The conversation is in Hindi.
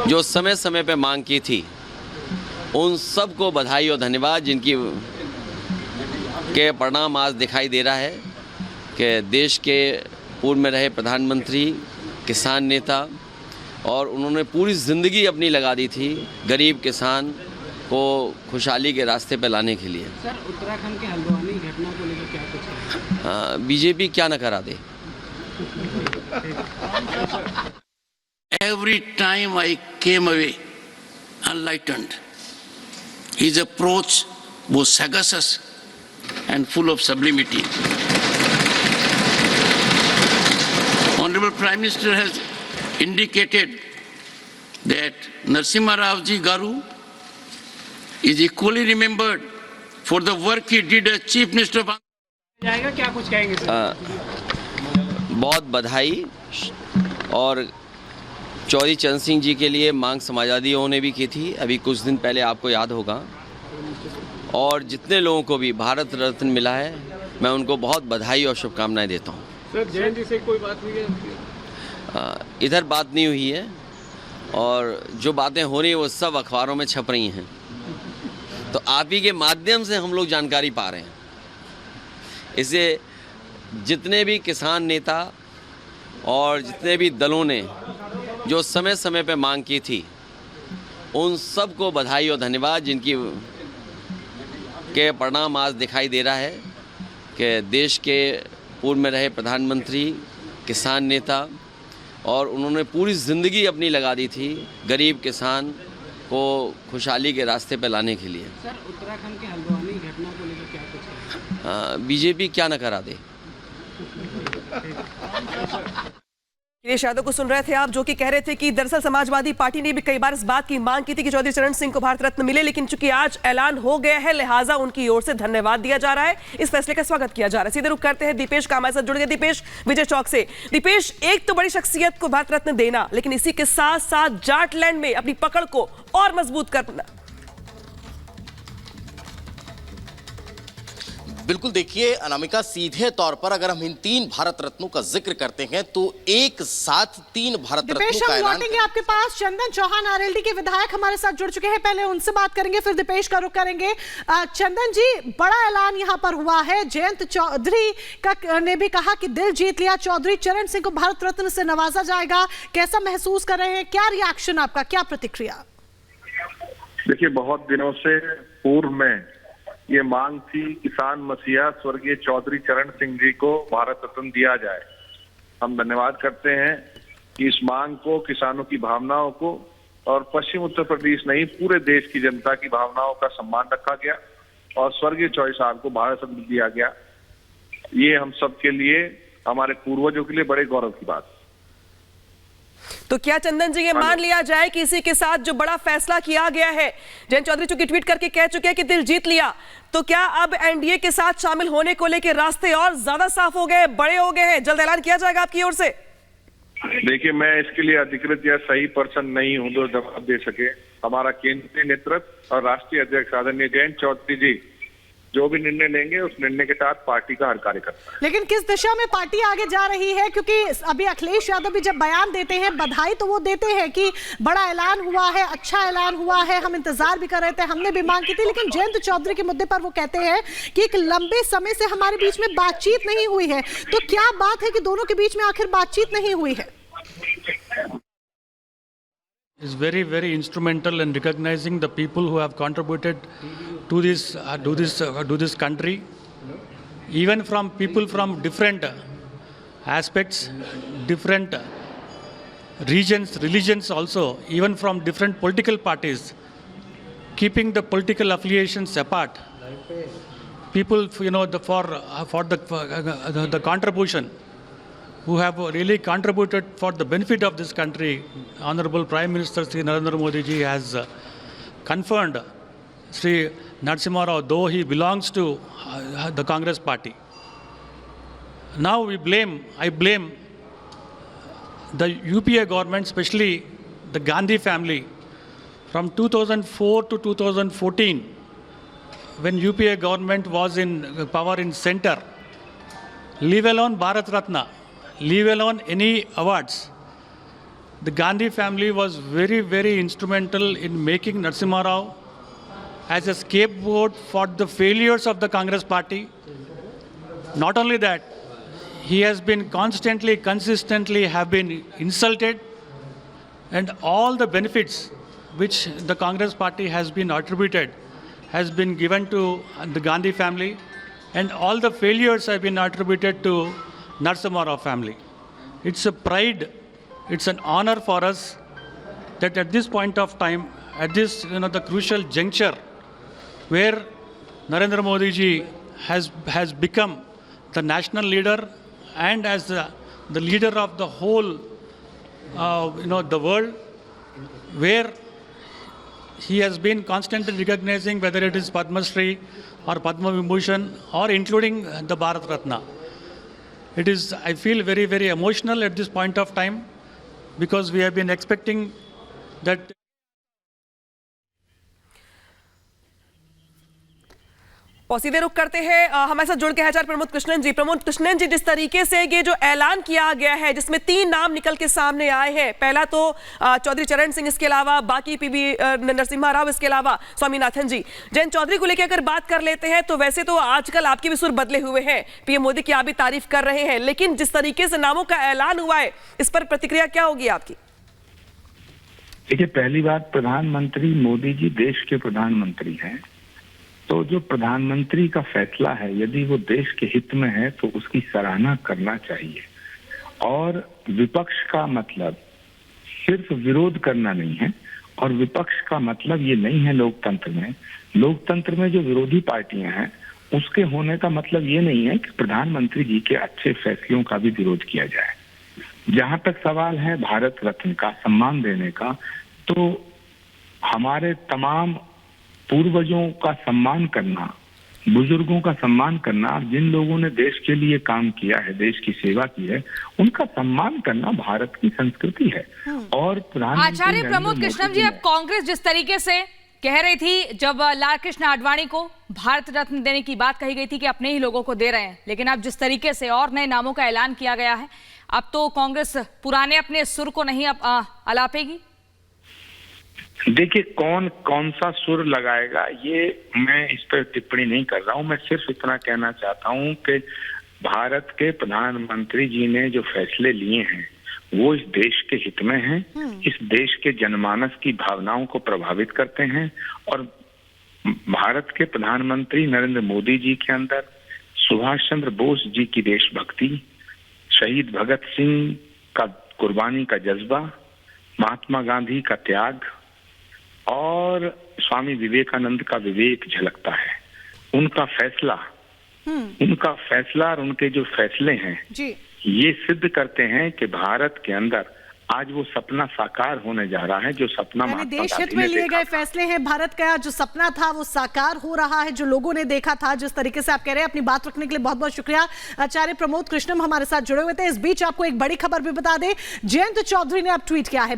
जो समय समय पे मांग की थी, उन सबको बधाई और धन्यवाद, जिनकी के परिणाम आज दिखाई दे रहा है कि देश के पूर्व में रहे प्रधानमंत्री, किसान नेता, और उन्होंने पूरी ज़िंदगी अपनी लगा दी थी गरीब किसान को खुशहाली के रास्ते पर लाने के लिए। सर, उत्तराखंड के हल्द्वानी घटना को लेकर क्या कुछ है? बीजेपी क्या न करा दे। Every time I came away enlightened. His approach was sagacious and full of sublimity. Honorable Prime Minister has indicated that Narasimha Rao Ji Garu is equally remembered for the work he did as Chief Minister of जाएगा, क्या कुछ कहेंगे सर? बहुत बधाई। और चौधरी चरण सिंह जी के लिए मांग समाजवादियों ने भी की थी अभी कुछ दिन पहले, आपको याद होगा। और जितने लोगों को भी भारत रत्न मिला है, मैं उनको बहुत बधाई और शुभकामनाएं देता हूं। सर, जैन जी से कोई बात हुई है? इधर बात नहीं हुई है, और जो बातें हो रही हैं वो सब अखबारों में छप रही हैं, तो आप ही के माध्यम से हम लोग जानकारी पा रहे हैं। इससे जितने भी किसान नेता और जितने भी दलों ने जो समय समय पे मांग की थी, उन सबको बधाई और धन्यवाद, जिनकी के परिणाम आज दिखाई दे रहा है कि देश के पूर्व में रहे प्रधानमंत्री, किसान नेता, और उन्होंने पूरी ज़िंदगी अपनी लगा दी थी गरीब किसान को खुशहाली के रास्ते पर लाने के लिए। सर, उत्तराखंड के हल्द्वानी घटना को लेकर क्या कुछ है? बीजेपी क्या न करा दे। अखिलेश यादव को सुन रहे थे आप, जो कि कह रहे थे कि दरअसल समाजवादी पार्टी ने भी कई बार इस बात की मांग की थी कि चौधरी चरण सिंह को भारत रत्न मिले, लेकिन चूंकि आज ऐलान हो गया है, लिहाजा उनकी ओर से धन्यवाद दिया जा रहा है, इस फैसले का स्वागत किया जा रहा है। सीधे रुख करते हैं दीपेश का, हमारे साथ जुड़ गए दीपेश विजय चौक से। दीपेश, एक तो बड़ी शख्सियत को भारत रत्न देना, लेकिन इसी के साथ साथ जाटलैंड में अपनी पकड़ को और मजबूत करना। बिल्कुल, देखिए अनामिका, सीधे तौर पर अगर हम इन 3 भारत रत्नों का जिक्र करते हैं तो एक साथ 3 भारत रत्नों का ऐलान। लौटेंगे आपके पास चंदन चौहान आरएलडी के विधायक हमारे साथ जुड़ चुके हैं, पहले उनसे बात करेंगे फिर दीपेश का रुख करेंगे। चंदन जी, बड़ा ऐलान यहां पर हुआ है, जयंत चौधरी ने भी कहा कि दिल जीत लिया, चौधरी चरण सिंह को भारत रत्न से नवाजा जाएगा। कैसा महसूस कर रहे हैं, क्या रिएक्शन आपका, क्या प्रतिक्रिया? देखिए, बहुत दिनों से पूर्व में ये मांग थी किसान मसीहा स्वर्गीय चौधरी चरण सिंह जी को भारत रत्न दिया जाए। हम धन्यवाद करते हैं कि इस मांग को, किसानों की भावनाओं को और पश्चिम उत्तर प्रदेश नहीं पूरे देश की जनता की भावनाओं का सम्मान रखा गया और स्वर्गीय चौधरी साहब को भारत रत्न दिया गया। ये हम सब के लिए, हमारे पूर्वजों के लिए बड़े गौरव की बात। तो क्या चंदन जी ये मान लिया जाए कि इसी के साथ जो बड़ा फैसला किया गया है, जयंत चौधरी चूंकि ट्वीट करके कह चुके हैं कि दिल जीत लिया, तो क्या अब एनडीए के साथ शामिल होने को लेकर रास्ते और ज्यादा साफ हो गए, बड़े हो गए हैं, जल्द ऐलान किया जाएगा आपकी ओर से? देखिए, मैं इसके लिए अधिकृत या सही पर्सन नहीं हूं जो जवाब दे सके। हमारा केंद्रीय नेतृत्व और राष्ट्रीय अध्यक्ष आदरणीय जयंत चौधरी जी जो भी निर्णय लेंगे, उस निर्णय के साथ पार्टी का हर कार्यकर्ता है। लेकिन किस दिशा में पार्टी आगे जा रही है, क्योंकि अभी अखिलेश यादव भी जब बयान देते हैं, बधाई तो वो देते हैं कि बड़ा ऐलान हुआ है, अच्छा ऐलान हुआ है, हम इंतजार भी कर रहे थे, हमने भी मांग की थी, लेकिन जयंत चौधरी के मुद्दे पर वो कहते हैं कि एक लंबे समय से हमारे बीच में बातचीत नहीं हुई है। तो क्या बात है कि दोनों के बीच में आखिर बातचीत नहीं हुई है? Is very instrumental in recognizing the people who have contributed to this country, even from people from different aspects, different regions, religions also, even from different political parties, keeping the political affiliations apart. People, for the contribution, who have really contributed for the benefit of this country. Honorable Prime Minister Sri Narendra Modi ji has confirmed Sri Narasimha Rao, though he belongs to the Congress party. Now I blame the UPA government, especially the Gandhi family, from 2004 to 2014, when UPA government was in power in center, leave alone Bharat Ratna, leave alone any awards. the Gandhi family was very, very instrumental in making Narasimha Rao as a scapegoat for the failures of the Congress party. Not only that, he has been constantly, consistently have been insulted, and all the benefits which the Congress party has been attributed has been given to the Gandhi family, and all the failures have been attributed to Narasimha Rao family. It's a pride, it's an honor for us that at this point of time, at this the crucial juncture where Narendra Modi ji has become the national leader and as the leader of the whole the world, where he has been constantly recognizing whether it is Padma Shri or Padma Vibhushan or including the Bharat Ratna. It is, I feel, very, very emotional at this point of time because we have been expecting that. सीधे रुक करते हैं हमारे साथ जुड़ के आचार्य प्रमोद कृष्णन जी। प्रमोद कृष्णन जी, जिस तरीके से ये जो ऐलान किया गया है जिसमें 3 नाम निकल के सामने आए हैं, पहला तो चौधरी चरण सिंह, इसके अलावा बाकी पीवी नरसिम्हा राव, इसके अलावा स्वामीनाथन जी। जयंत चौधरी को लेकर अगर बात कर लेते हैं तो वैसे तो आजकल आपके भी सुर बदले हुए हैं, पीएम मोदी की आप भी तारीफ कर रहे हैं, लेकिन जिस तरीके से नामों का ऐलान हुआ है इस पर प्रतिक्रिया क्या होगी आपकी? देखिए, पहली बात, प्रधानमंत्री मोदी जी देश के प्रधानमंत्री हैं, तो जो प्रधानमंत्री का फैसला है यदि वो देश के हित में है तो उसकी सराहना करना चाहिए। और विपक्ष का मतलब सिर्फ विरोध करना नहीं है, और विपक्ष का मतलब ये नहीं है लोकतंत्र में जो विरोधी पार्टियां हैं उसके होने का मतलब ये नहीं है कि प्रधानमंत्री जी के अच्छे फैसलों का भी विरोध किया जाए। जहां तक सवाल है भारत रत्न का सम्मान देने का, तो हमारे तमाम पूर्वजों का सम्मान करना, बुजुर्गों का सम्मान करना, जिन लोगों ने देश के लिए काम किया है, देश की सेवा की है, उनका सम्मान करना भारत की संस्कृति है। और आचार्य प्रमोद कृष्णन जी, अब कांग्रेस जिस तरीके से कह रही थी जब लाल कृष्ण आडवाणी को भारत रत्न देने की बात कही गई थी कि अपने ही लोगों को दे रहे हैं, लेकिन अब जिस तरीके से और नए नामों का ऐलान किया गया है, अब तो कांग्रेस पुराने अपने सुर को नहीं अलापेगी। देखिए, कौन सा सुर लगाएगा ये मैं इस पर टिप्पणी नहीं कर रहा हूं। मैं सिर्फ इतना कहना चाहता हूं कि भारत के प्रधानमंत्री जी ने जो फैसले लिए हैं वो इस देश के हित में हैं, इस देश के जनमानस की भावनाओं को प्रभावित करते हैं। और भारत के प्रधानमंत्री नरेंद्र मोदी जी के अंदर सुभाष चंद्र बोस जी की देशभक्ति, शहीद भगत सिंह का कुर्बानी का जज्बा, महात्मा गांधी का त्याग और स्वामी विवेकानंद का विवेक झलकता है। उनका फैसला और उनके जो फैसले हैं जी, ये सिद्ध करते हैं कि भारत के अंदर आज वो सपना साकार होने जा रहा है, जो सपना देश हित में लिए गए फैसले हैं। भारत का जो सपना था वो साकार हो रहा है, जो लोगों ने देखा था। जिस तरीके से आप कह रहे हैं, अपनी बात रखने के लिए बहुत बहुत शुक्रिया। आचार्य प्रमोद कृष्णम हमारे साथ जुड़े हुए थे। इस बीच आपको एक बड़ी खबर भी बता दें, जयंत चौधरी ने अब ट्वीट किया है।